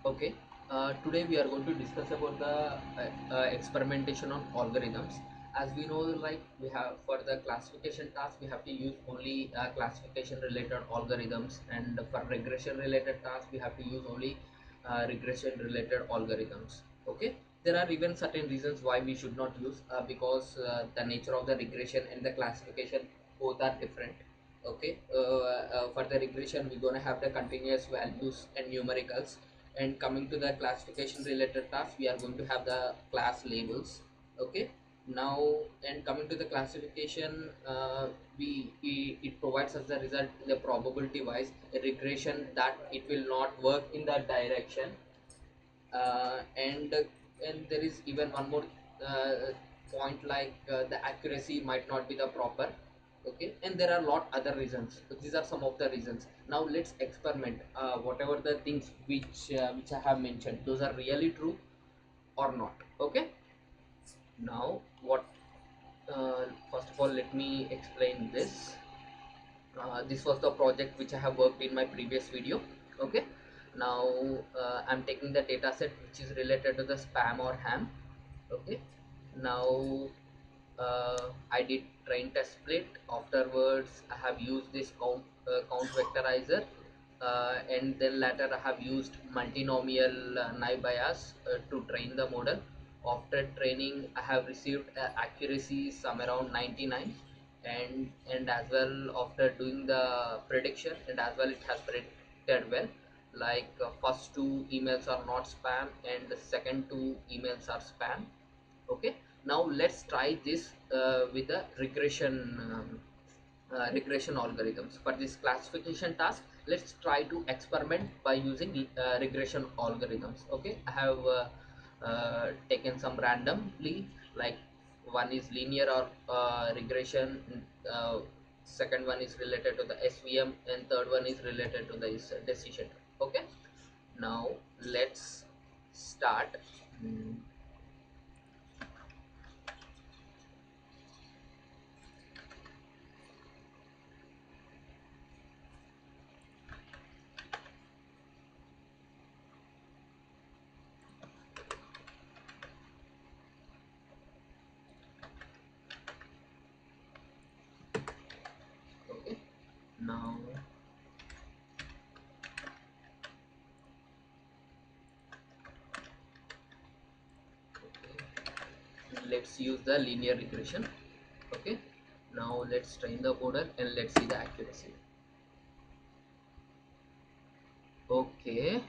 Okay, today we are going to discuss about the experimentation on algorithms. As we know, like we have for the classification task, we have to use only classification related algorithms, and for regression related tasks, we have to use only regression related algorithms. Okay, there are even certain reasons why we should not use because the nature of the regression and the classification both are different. Okay, for the regression, we're going to have the continuous values and numericals, and coming to the classification related tasks, we are going to have the class labels. Okay, now, and coming to the classification, it provides us the result in the probability wise a regression that it will not work in that direction. And there is even one more point, like the accuracy might not be the proper. Okay, and there are a lot other reasons. These are some of the reasons. Now let's experiment whatever the things which I have mentioned, those are really true or not. Okay, now what first of all, let me explain this. This was the project which I have worked in my previous video. Okay, now I'm taking the data set which is related to the spam or ham. Okay, now I did train test split. Afterwards, I have used this count vectorizer, and then later I have used multinomial naive Bayes to train the model. After training, I have received accuracy some around 99, and as well after doing the prediction, and as well it has predicted well. Like first two emails are not spam, and the second two emails are spam. Okay, now let's try this with the regression algorithms. For this classification task, let's try to experiment by using regression algorithms. Okay, I have taken some randomly, like one is linear or regression, uh, second one is related to the SVM, and third one is related to the decision. Okay, now let's start. Mm. Okay, now let's use the linear regression. Okay, now let's train the model and let's see the accuracy. Okay,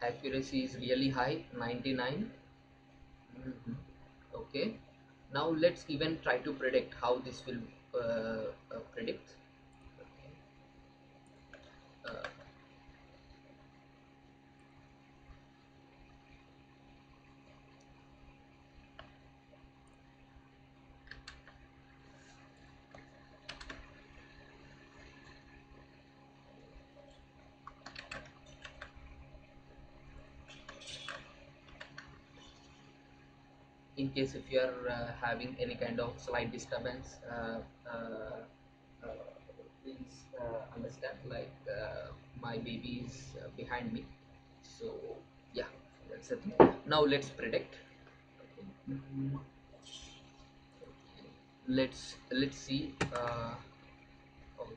accuracy is really high, 99. Okay, now let's even try to predict how this will predict. Okay. uh, in case if you are having any kind of slight disturbance, please understand, like my baby is behind me, so yeah, that's it. Now let's predict. Mm, let's see how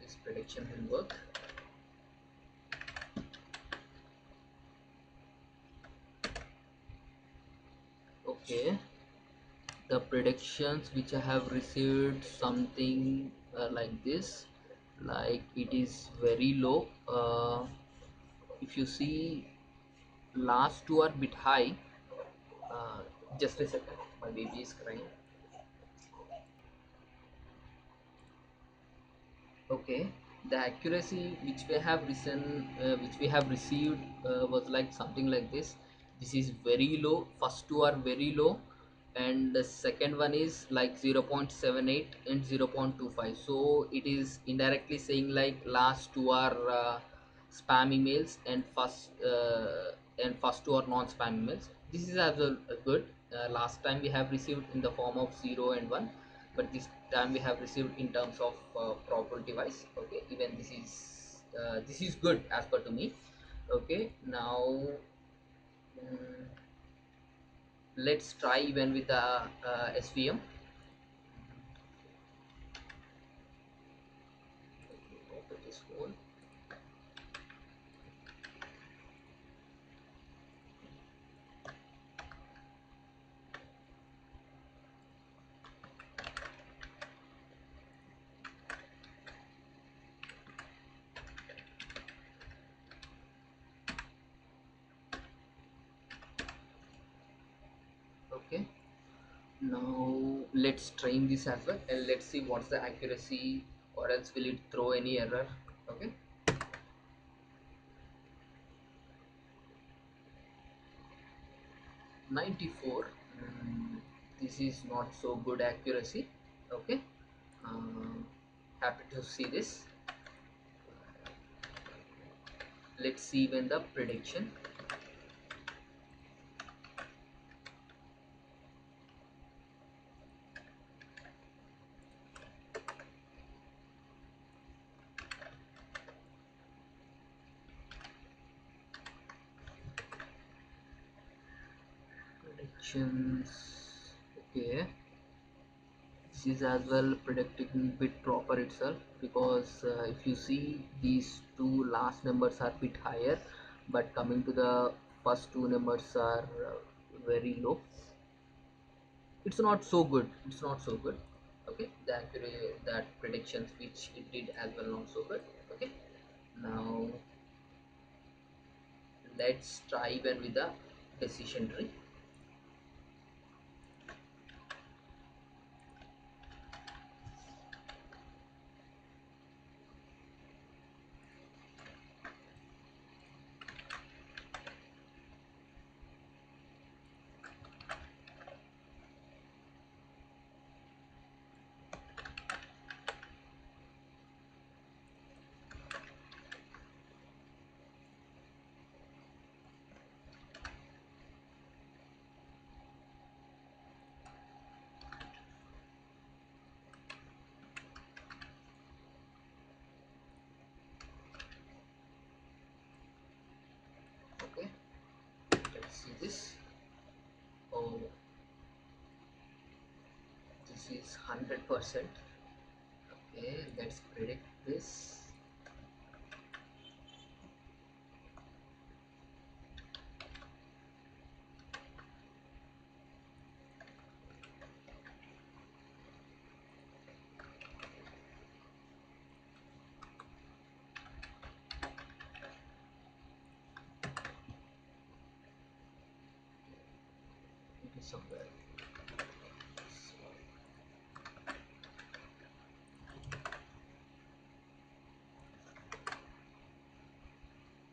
this prediction will work. Okay, the predictions which I have received something like this, like it is very low. If you see, last two are bit high. uh, just a second, my baby is crying. Okay, the accuracy which we have received was like something like this. This is very low. First two are very low, and the second one is like 0.78 and 0.25. So it is indirectly saying like last two are spam emails, and first two are non-spam emails. This is as well good. Last time we have received in the form of 0 and 1, but this time we have received in terms of probability wise. Okay, even this is good as per to me. Okay, now Mm, let's try even with the SVM. Open this one. Okay, now let's train this as well and let's see what's the accuracy, or else will it throw any error. Okay, 94. This is not so good accuracy. Okay, um, happy to see this. Let's see when the prediction. Predictions. Okay, this is as well predicting bit proper itself, because if you see these two last numbers are bit higher, but coming to the first two numbers are very low. It's not so good, it's not so good. Okay, that predictions which it did as well not so good. Okay, now let's try even with the decision tree. Okay, let's see this. Oh, this is 100%. Okay, let's predict this. It is somewhere.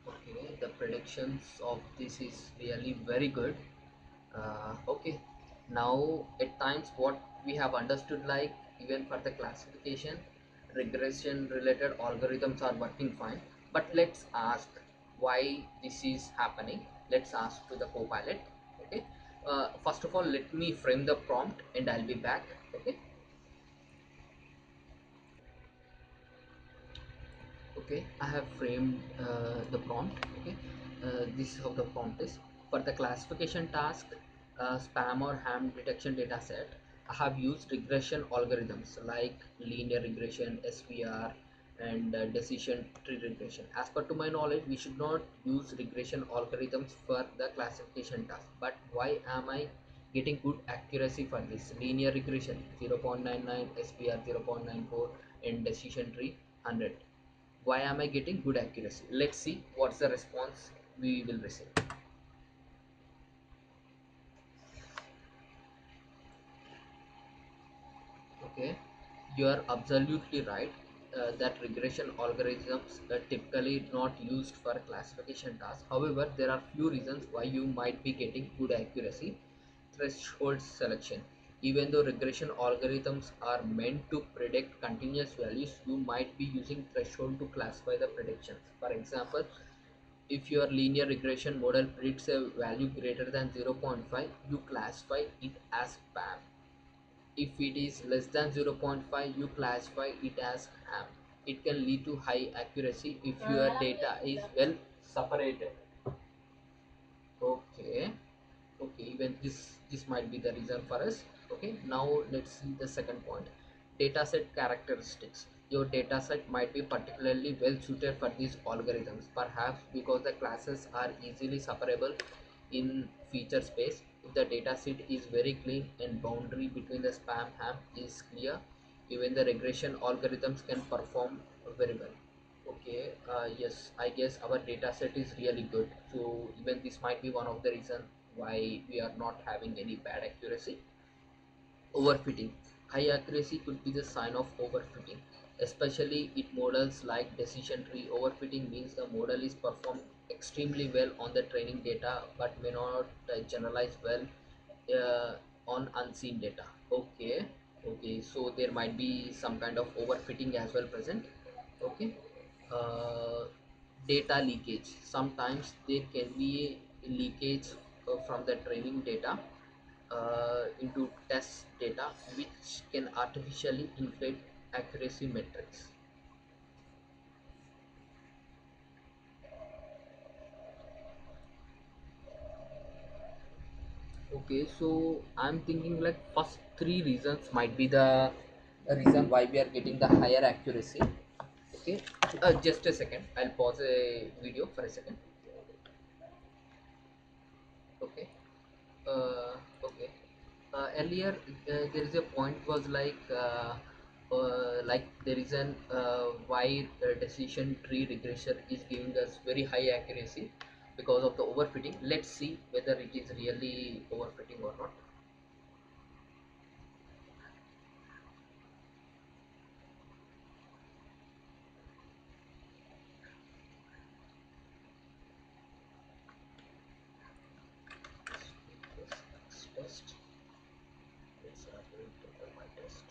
Okay, the predictions of this is really very good. Okay, now at times what we have understood, like even for the classification, regression related algorithms are working fine. But let's ask why this is happening. Let's ask to the copilot. Okay, first of all, let me frame the prompt and I'll be back. Okay. Okay, I have framed the prompt. Okay, this is how the prompt is. For the classification task, spam or ham detection data set, I have used regression algorithms like linear regression, SVR, and decision tree regression. As per to my knowledge, we should not use regression algorithms for the classification task. But why am I getting good accuracy for this? Linear regression 0.99, SVR 0.94, and decision tree 100. Why am I getting good accuracy? Let's see what's the response we will receive. Okay, you are absolutely right that regression algorithms are typically not used for classification tasks. However, there are few reasons why you might be getting good accuracy. Threshold selection. Even though regression algorithms are meant to predict continuous values, you might be using threshold to classify the predictions. For example, if your linear regression model predicts a value greater than 0.5, you classify it as spam. If it is less than 0.5, you classify it as ham. It can lead to high accuracy if your data is well separated. Okay. Okay, even this might be the reason for us. Okay, now let's see the second point. Dataset characteristics. Your dataset might be particularly well suited for these algorithms, perhaps because the classes are easily separable in feature space. If the dataset is very clean and boundary between the spam ham is clear, even the regression algorithms can perform very well. Okay, yes, I guess our data set is really good. So even this might be one of the reason why we are not having any bad accuracy. Overfitting. High accuracy could be the sign of overfitting, especially in models like decision tree. Overfitting means the model is performed extremely well on the training data but may not generalize well uh, on unseen data. Okay, okay, so there might be some kind of overfitting as well present. Okay, uh, data leakage. Sometimes there can be leakage from the training data into test data, which can artificially inflate accuracy metrics. Okay, so I'm thinking like first three reasons might be the reason why we are getting the higher accuracy. Okay, just a second, I'll pause a video for a second. Okay. Okay. Earlier, there is a point was like there is an why decision tree regression is giving us very high accuracy because of the overfitting. Let's see whether it is really overfitting or not. This test. Let's going to my test.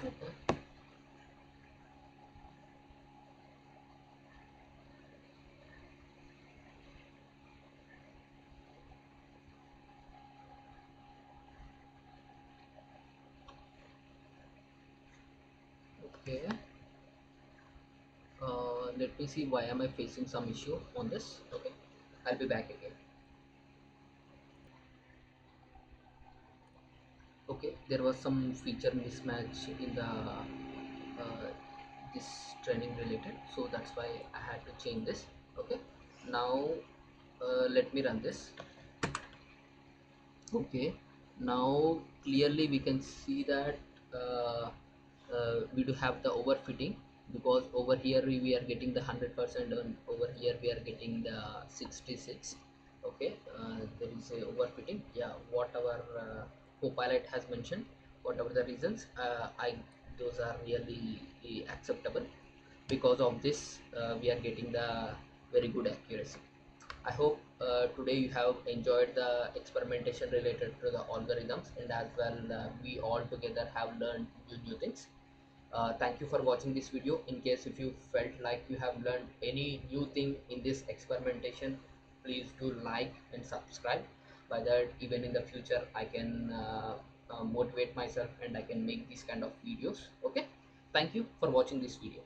Okay. Okay. Let me see why am I facing some issue on this. Okay. I'll be back again. Okay, there was some feature mismatch in the this training related, so that's why I had to change this. Okay, now let me run this. Okay, now clearly we can see that we do have the overfitting, because over here we are getting the 100% and over here we are getting the 66. Okay, there is a overfitting. Yeah, whatever Copilot has mentioned, whatever the reasons, I those are really acceptable. Because of this, we are getting the very good accuracy. I hope today you have enjoyed the experimentation related to the algorithms, and as well we all together have learned new things. Thank you for watching this video. In case if you felt like you have learned any new thing in this experimentation, please do like and subscribe. By that, even in the future, I can motivate myself and I can make these kind of videos. Okay. Thank you for watching this video.